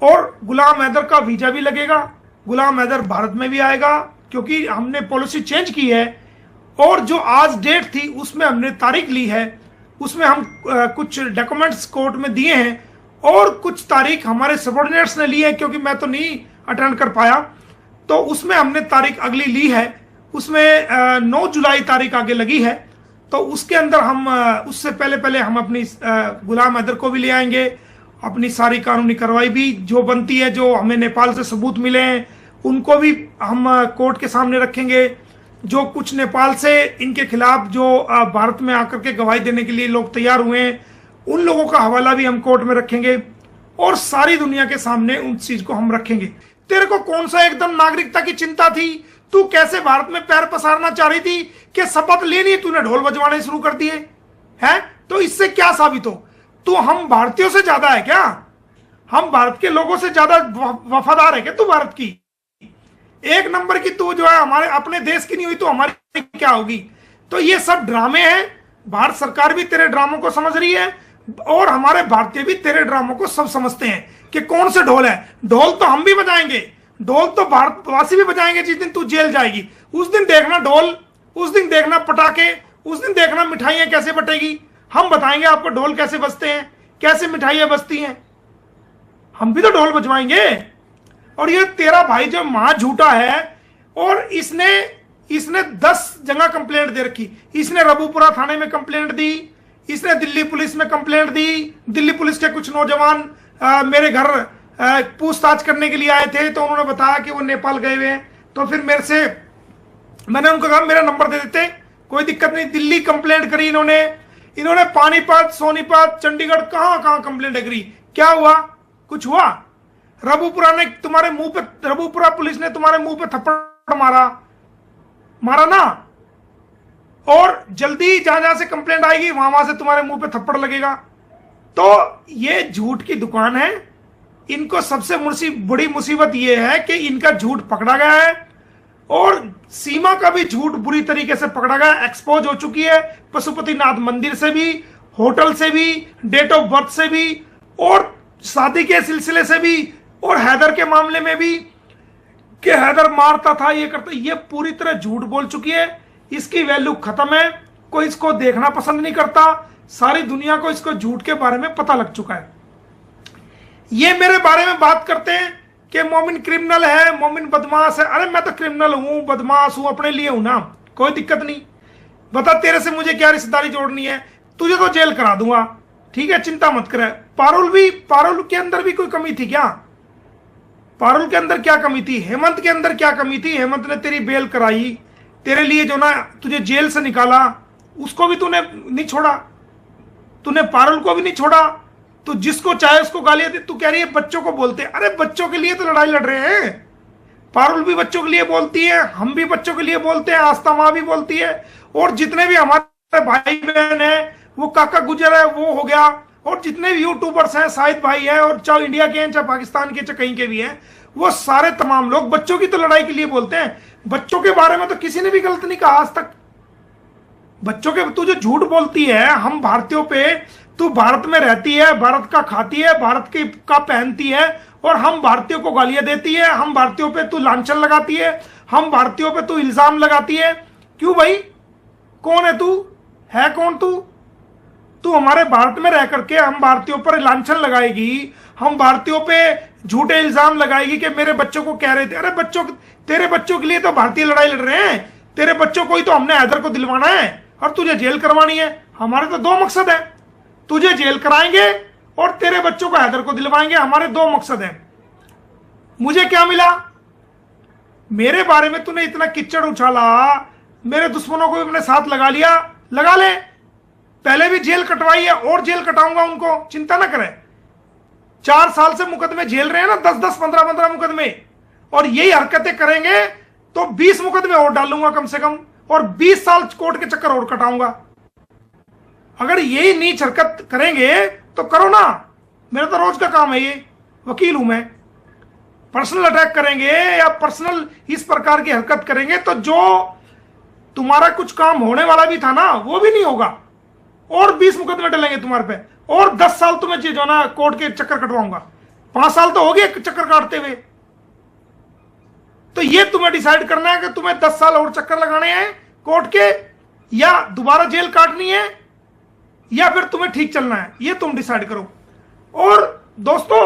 और गुलाम हैदर का वीजा भी लगेगा, गुलाम हैदर भारत में भी आएगा, क्योंकि हमने पॉलिसी चेंज की है। और जो आज डेट थी उसमें हमने तारीख ली है, उसमें हम कुछ डॉक्यूमेंट्स कोर्ट में दिए हैं, और कुछ तारीख हमारे सबॉर्डिनेट्स ने ली है, क्योंकि मैं तो नहीं अटेंड कर पाया, तो उसमें हमने तारीख अगली ली है। उसमें 9 जुलाई तारीख आगे लगी है। तो उसके अंदर हम उससे पहले पहले हम अपनी गुलाम हैदर को भी ले आएंगे, अपनी सारी कानूनी कार्रवाई भी जो बनती है, जो हमें नेपाल से सबूत मिले हैं उनको भी हम कोर्ट के सामने रखेंगे। जो कुछ नेपाल से इनके खिलाफ जो भारत में आकर के गवाही देने के लिए लोग तैयार हुए हैं, उन लोगों का हवाला भी हम कोर्ट में रखेंगे, और सारी दुनिया के सामने उन चीज को हम रखेंगे। तेरे को कौन सा एकदम नागरिकता की चिंता थी? तू कैसे भारत में पैर पसारना चाह रही थी कि शपथ लेनी, तूने ढोल बजवाने शुरू कर दिए हैं? तो इससे क्या साबित हो? तू हम भारतीयों से ज्यादा है क्या? हम भारत के लोगों से ज्यादा वफादार है क्या तू भारत की? एक नंबर की तू जो है हमारे अपने देश की नहीं हुई तो हमारी क्या होगी? तो ये सब ड्रामे हैं। भारत सरकार भी तेरे ड्रामों को समझ रही है, और हमारे भारतीय भी तेरे ड्रामों को सब समझते हैं कि कौन से ढोल है। ढोल तो हम भी बजाएंगे, ढोल तो भारतवासी भी बजाएंगे। जिस दिन तू जेल जाएगी उस दिन देखना ढोल, उस दिन देखना पटाखे, उस दिन देखना मिठाइयां कैसे बटेगी। हम बताएंगे आपको ढोल कैसे बजते हैं, कैसे मिठाइयां बजती हैं। हम भी तो ढोल बजवाएंगे। और ये तेरा भाई जो मां झूठा है, और इसने 10 जगह कंप्लेंट दे रखी। इसने रबूपुरा थाने में कंप्लेंट दी, इसने दिल्ली पुलिस में कंप्लेंट दी। दिल्ली पुलिस के कुछ नौजवान मेरे घर पूछताछ करने के लिए आए थे, तो उन्होंने बताया कि वो नेपाल गए हुए हैं। तो फिर मैंने उनको कहा मेरा नंबर दे देते, कोई दिक्कत नहीं। दिल्ली कंप्लेंट करी इन्होंने पानीपत, सोनीपत, चंडीगढ़, कहां कंप्लेंट करी। क्या हुआ? कुछ हुआ? रबूपुरा पुलिस ने तुम्हारे मुंह पे थप्पड़ मारा ना। और जल्दी जहां से कंप्लेंट आएगी वहां से तुम्हारे मुंह पे थप्पड़ लगेगा। तो ये झूठ की दुकान है। इनको सबसे बड़ी मुसीबत ये है कि इनका झूठ पकड़ा गया है, और सीमा का भी झूठ बुरी तरीके से पकड़ा गया, एक्सपोज हो चुकी है। पशुपतिनाथ मंदिर से भी, होटल से भी, डेट ऑफ बर्थ से भी, और शादी के सिलसिले से भी, और हैदर के मामले में भी कि हैदर मारता था, ये करता, ये पूरी तरह झूठ बोल चुकी है। इसकी वैल्यू खत्म है, कोई इसको देखना पसंद नहीं करता। सारी दुनिया को इसको झूठ के बारे में पता लग चुका है। ये मेरे बारे में बात करते हैं कि मोमिन क्रिमिनल है, मोमिन बदमाश है। अरे मैं तो क्रिमिनल हूं, बदमाश हूं, अपने लिए हूं ना, कोई दिक्कत नहीं। बता तेरे से मुझे क्या रिश्तेदारी जोड़नी है? तुझे तो जेल करा दूंगा, ठीक है, चिंता मत कर। पारुल के अंदर भी कोई कमी थी क्या? पारुल के अंदर क्या कमी थी? हेमंत के अंदर क्या कमी थी? हेमंत ने तेरी बेल कराई, तेरे लिए जो ना तुझे जेल से निकाला, उसको भी तूने नहीं छोड़ा। तूने पारुल को भी नहीं छोड़ा। तू जिसको चाहे उसको गालियां दे। तू कह रही है बच्चों को बोलते। अरे बच्चों के लिए तो लड़ाई लड़ रहे हैं। पारुल भी बच्चों के लिए बोलती है, हम भी बच्चों के लिए बोलते हैं, आस्था माँ भी बोलती है, और जितने भी हमारे भाई बहन है, वो काका गुजर है वो हो गया, और जितने भी यूट्यूबर्स हैं, शाहिद भाई है, और चाहे इंडिया के हैं, चाहे पाकिस्तान के, चाहे कहीं के भी हैं, वो सारे तमाम लोग बच्चों की तो लड़ाई के लिए बोलते हैं। बच्चों के बारे में तो किसी ने भी गलत नहीं कहा आज तक। बच्चों के तू जो झूठ बोलती है हम भारतीयों पे, तू भारत में रहती है, भारत का खाती है, भारत के का पहनती है, और हम भारतीयों को गालियां देती है, हम भारतीयों पे तू लांछन लगाती है, हम भारतीयों पे तू इल्जाम लगाती है। क्यों भाई? कौन है तू? है कौन तू? तू हमारे भारत में रह करके हम भारतीयों पर लांछन लगाएगी, हम भारतीयों पे झूठे इल्जाम लगाएगी कि मेरे बच्चों को कह रहे थे। अरे तेरे बच्चों के लिए तो भारतीय लड़ाई लड़ रहे हैं। तेरे बच्चों को ही तो हमने हैदर को दिलवाना है, और तुझे जेल करवानी है। हमारे तो 2 मकसद है, तुझे जेल कराएंगे और तेरे बच्चों को हैदर को दिलवाएंगे। हमारे 2 मकसद हैं। मुझे क्या मिला? मेरे बारे में तूने इतना किच्चड़ उछाला, मेरे दुश्मनों को भी अपने साथ लगा लिया। लगा ले, पहले भी जेल कटवाई है और जेल कटाऊंगा उनको, चिंता ना करें। 4 साल से मुकदमे झेल रहे हैं ना, 10-10, 15-15 मुकदमे, और यही हरकतें करेंगे तो 20 मुकदमे और डालूंगा कम से कम, और 20 साल कोर्ट के चक्कर और कटाऊंगा। अगर यही नीच हरकत करेंगे तो करो ना, मेरा तो रोज का काम है ये, वकील हूं मैं। पर्सनल अटैक करेंगे या पर्सनल इस प्रकार की हरकत करेंगे तो जो तुम्हारा कुछ काम होने वाला भी था ना वो भी नहीं होगा, और 20 मुकदमे डलेंगे तुम्हारे पे, और 10 साल तुम्हें जो ना कोर्ट के चक्कर कटवाऊंगा। 5 साल तो हो गए चक्कर काटते हुए। तो ये तुम्हें डिसाइड करना है कि तुम्हें 10 साल और चक्कर लगाने हैं कोर्ट के, या दोबारा जेल काटनी है, या फिर तुम्हें ठीक चलना है, ये तुम डिसाइड करो। और दोस्तों,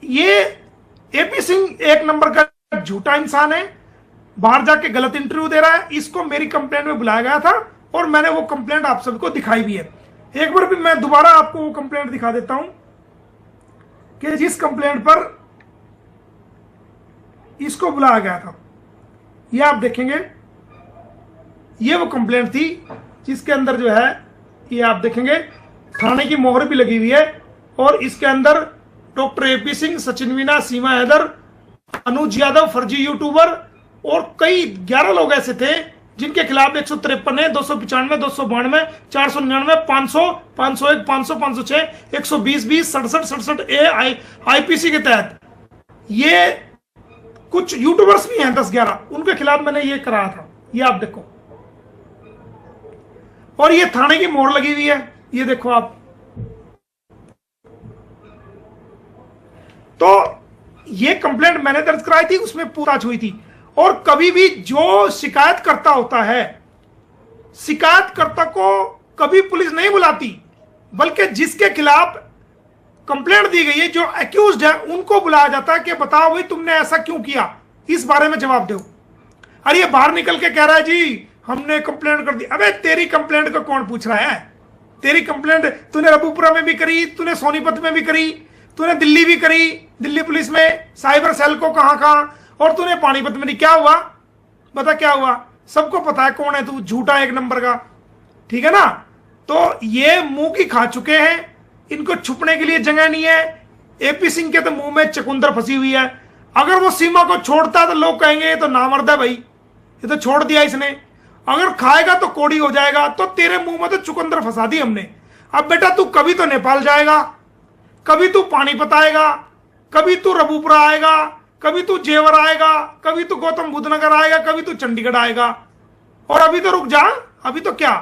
ये एपी सिंह एक नंबर का झूठा इंसान है, बाहर जाके गलत इंटरव्यू दे रहा है। इसको मेरी कंप्लेंट में बुलाया गया था और मैंने वो कंप्लेंट आप सबको दिखाई भी है। एक बार भी मैं दोबारा आपको वो कंप्लेंट दिखा देता हूं कि जिस कंप्लेंट पर इसको बुलाया गया था, ये आप देखेंगे, ये वो कंप्लेंट थी जिसके अंदर जो है, ये आप देखेंगे थाने की मोहर भी लगी हुई है, और इसके अंदर डॉक्टर एपी सिंह, सचिन मीना, सीमा हैदर, अनुज यादव फर्जी यूट्यूबर और कई 11 लोग ऐसे थे जिनके खिलाफ 153 है, 295, 292, 499, 500, 501, 500, 506, 120, 20, 67, 67 ए आईपीसी के तहत ये कुछ यूट्यूबर्स भी हैं 10-11, उनके खिलाफ मैंने ये कराया था। ये आप देखो, और ये थाने की मोहर लगी हुई है, ये देखो आप। तो ये कंप्लेंट मैंने दर्ज कराई थी, उसमें पूछताछ हुई थी। और कभी भी जो शिकायतकर्ता होता है, शिकायतकर्ता को कभी पुलिस नहीं बुलाती, बल्कि जिसके खिलाफ कंप्लेंट दी गई है, जो एक्यूज्ड है, उनको बुलाया जाता है कि बताओ भाई तुमने ऐसा क्यों किया, इस बारे में जवाब दो। अरे ये बाहर निकल के कह रहा है जी हमने कंप्लेंट कर दी। अबे तेरी कंप्लेंट को कौन पूछ रहा है? तेरी कंप्लेंट तूने रबूपुरा में भी करी, तूने सोनीपत में भी करी, तूने दिल्ली भी करी, दिल्ली पुलिस में साइबर सेल को कहां, और तूने पानीपत में नहीं। क्या हुआ बता, क्या हुआ? सबको पता है कौन है तू, झूठा एक नंबर का, ठीक है ना। तो ये मुंह की खा चुके हैं, इनको छुपने के लिए जगह नहीं है। एपी सिंह के तो मुंह में चकुंदर फंसी हुई है। अगर वो सीमा को छोड़ता तो लोग कहेंगे ये तो नामर्द है भाई, ये तो छोड़ दिया इसने। अगर खाएगा तो कोड़ी हो जाएगा। तो तेरे मुंह में तो चुकंदर फंसा दी हमने। अब बेटा तू कभी तो नेपाल जाएगा, कभी तू पानीपत आएगा, कभी तू रबूपुरा आएगा, कभी तू जेवर आएगा, कभी तू गौतम बुद्ध नगर आएगा, कभी तू चंडीगढ़ आएगा। और अभी तो रुक जा, अभी तो क्या,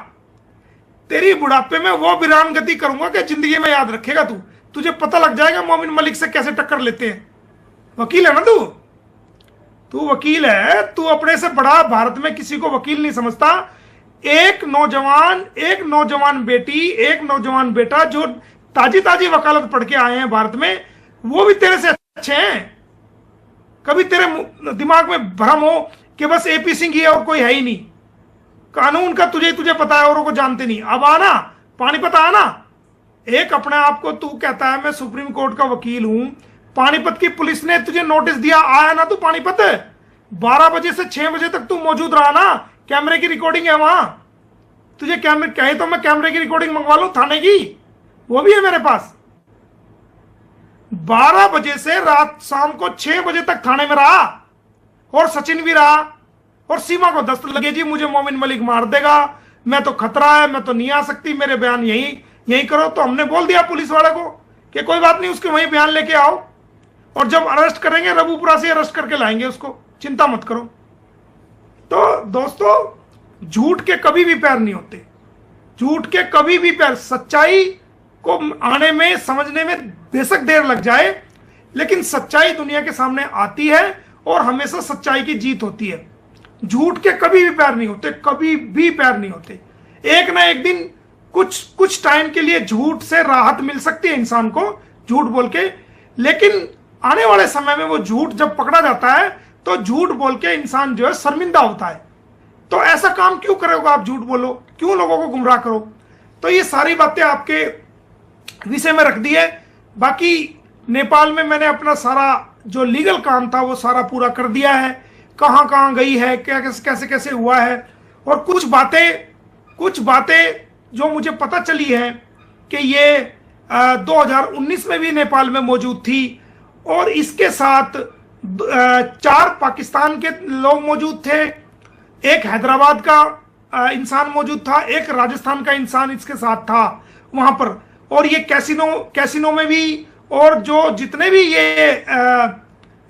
तेरी बुढ़ापे में वो वीरान गति करूंगा कि जिंदगी में याद रखेगा तू। तुझे पता लग जाएगा मोमिन मलिक से कैसे टक्कर लेते हैं। वकील है ना तू वकील है। तू अपने से बड़ा भारत में किसी को वकील नहीं समझता। एक नौजवान बेटी, एक नौजवान बेटा जो ताजी वकालत पढ़ के आए हैं भारत में, वो भी तेरे से अच्छे हैं। कभी तेरे दिमाग में भ्रम हो कि बस एपी सिंह ही है और कोई है ही नहीं। कानून का तुझे पता है, औरों को जानते नहीं। अब आना पानीपत आना। एक अपने आप को तू कहता है मैं सुप्रीम कोर्ट का वकील हूं। पानीपत की पुलिस ने तुझे नोटिस दिया, आया ना तू पानीपत? 12 बजे से 6 बजे तक तू मौजूद रहा ना। कैमरे की रिकॉर्डिंग है वहां। तुझे कैमरे कहे तो मैं कैमरे की रिकॉर्डिंग मंगवा लूं थाने की, वो भी है मेरे पास। 12 बजे से रात शाम को 6 बजे तक थाने में रहा, और सचिन भी रहा, और सीमा को दस्त लगे जी मुझे मोमिन मलिक मार देगा, मैं तो खतरा है, मैं तो नहीं आ सकती, मेरे बयान यही करो। तो हमने बोल दिया पुलिस वाले को कि कोई बात नहीं, उसके वहीं बयान लेके आओ, और जब अरेस्ट करेंगे रबूपुरा से अरेस्ट करके लाएंगे उसको, चिंता मत करो। तो दोस्तों, झूठ के कभी भी पैर नहीं होते, झूठ के कभी भी पैर। सच्चाई को आने में, समझने में बेशक देर लग जाए, लेकिन सच्चाई दुनिया के सामने आती है और हमेशा सच्चाई की जीत होती है। झूठ के कभी भी पैर नहीं होते, कभी भी पैर नहीं होते। एक ना एक दिन कुछ टाइम के लिए झूठ से राहत मिल सकती है इंसान को, झूठ बोल के, लेकिन आने वाले समय में वो झूठ जब पकड़ा जाता है तो झूठ बोल के इंसान जो है शर्मिंदा होता है। तो ऐसा काम क्यों करोगे आप? झूठ बोलो, क्यों लोगों को गुमराह करो? तो ये सारी बातें आपके विषय में रख दी है। बाकी नेपाल में मैंने अपना सारा जो लीगल काम था वो सारा पूरा कर दिया है। कहां कहां गई है, क्या कैसे कैसे हुआ है, और कुछ बातें जो मुझे पता चली है कि ये 2019 में भी नेपाल में मौजूद थी, और इसके साथ 4 पाकिस्तान के लोग मौजूद थे, एक हैदराबाद का इंसान मौजूद था, एक राजस्थान का इंसान इसके साथ था वहां पर। और ये कैसीनो में भी, और जो जितने भी ये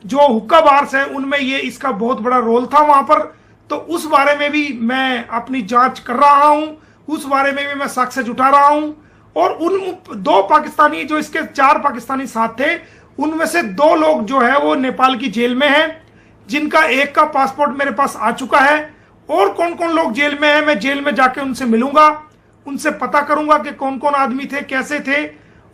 जो हुक्का बार्स हैं उनमें ये इसका बहुत बड़ा रोल था वहां पर। तो उस बारे में भी मैं अपनी जांच कर रहा हूं, उस बारे में भी मैं साक्ष्य जुटा रहा हूं। और उन 2 पाकिस्तानी, जो इसके 4 पाकिस्तानी साथ थे, उनमें से 2 लोग जो है वो नेपाल की जेल में हैं, जिनका एक का पासपोर्ट मेरे पास आ चुका है। और कौन कौन लोग जेल में हैं, मैं जेल में जाके उनसे मिलूंगा, उनसे पता करूंगा कि कौन कौन आदमी थे, कैसे थे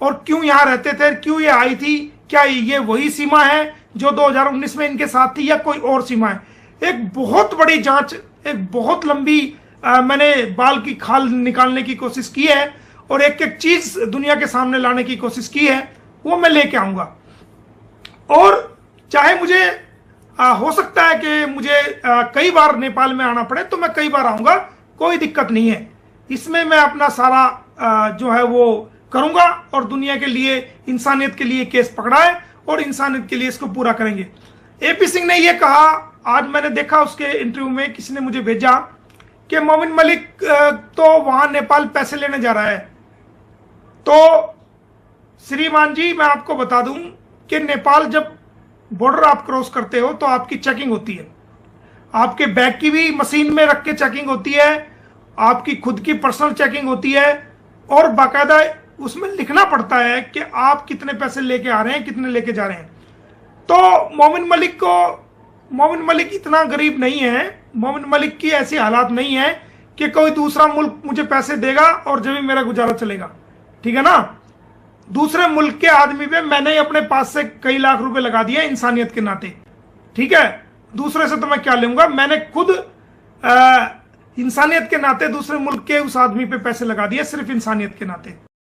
और क्यों यहां रहते थे, क्यों ये आई थी, क्या ये वही सीमा है जो 2019 में इनके साथ थी या कोई और सीमा है। एक बहुत बड़ी जांच, एक बहुत लंबी मैंने बाल की खाल निकालने की कोशिश की है और एक एक चीज दुनिया के सामने लाने की कोशिश की है, वो मैं लेके आऊंगा। और चाहे मुझे हो सकता है कि मुझे कई बार नेपाल में आना पड़े, तो मैं कई बार आऊंगा, कोई दिक्कत नहीं है। इसमें मैं अपना सारा जो है वो करूंगा और दुनिया के लिए, इंसानियत के लिए केस पकड़ा है और इंसानियत के लिए इसको पूरा करेंगे। एपी सिंह ने यह कहा, आज मैंने देखा उसके इंटरव्यू में, किसी ने मुझे भेजा कि मोमिन मलिक तो वहां नेपाल पैसे लेने जा रहा है। तो श्रीमान जी, मैं आपको बता दूं कि नेपाल जब बॉर्डर आप क्रॉस करते हो तो आपकी चेकिंग होती है, आपके बैग की भी मशीन में रख के चेकिंग होती है, आपकी खुद की पर्सनल चेकिंग होती है और बाकायदा उसमें लिखना पड़ता है कि आप कितने पैसे लेके आ रहे हैं, कितने लेके जा रहे हैं। तो मोमिन मलिक इतना गरीब नहीं है, मोमिन मलिक की ऐसी हालात नहीं है कि कोई दूसरा मुल्क मुझे पैसे देगा और जब भी मेरा गुजारा चलेगा, ठीक है ना। दूसरे मुल्क के आदमी पे मैंने अपने पास से कई लाख रुपए लगा दिए इंसानियत के नाते, ठीक है। दूसरे से तो मैं क्या लूंगा, मैंने खुद इंसानियत के नाते दूसरे मुल्क के उस आदमी पे पैसे लगा दिए, सिर्फ इंसानियत के नाते।